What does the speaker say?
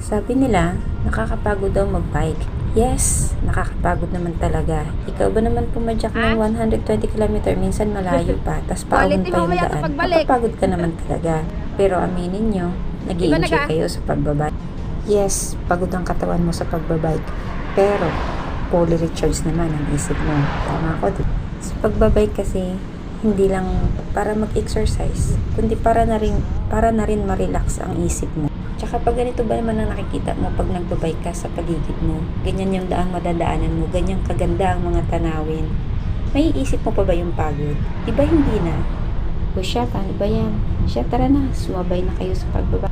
Sabi nila, nakakapagod daw mag-bike. Yes, nakakapagod naman talaga. Ikaw ba naman pumadyak ng 120 km, minsan malayo pa, tas paahon pa yung daan. Nakapagod ka naman talaga. Pero aminin nyo, nag-i-enjoy kayo sa pagbabike. Yes, pagod ang katawan mo sa pagbabike. Pero, fully recharged naman ang isip mo. Tama ako, di ba? Sa pagbabike kasi, hindi lang para mag-exercise, kundi para na rin ma-relax ang isip mo. Tsaka pag ganito ba naman ang nakikita mo pag nagbabike ka sa paligid mo, ganyan yung daang madadaanan mo, ganyan kaganda ang mga tanawin, may iisip mo pa ba yung pagod? Di ba hindi na? O siya, paano ba yan? Siya, tara na, sumabay na kayo sa pagbabike.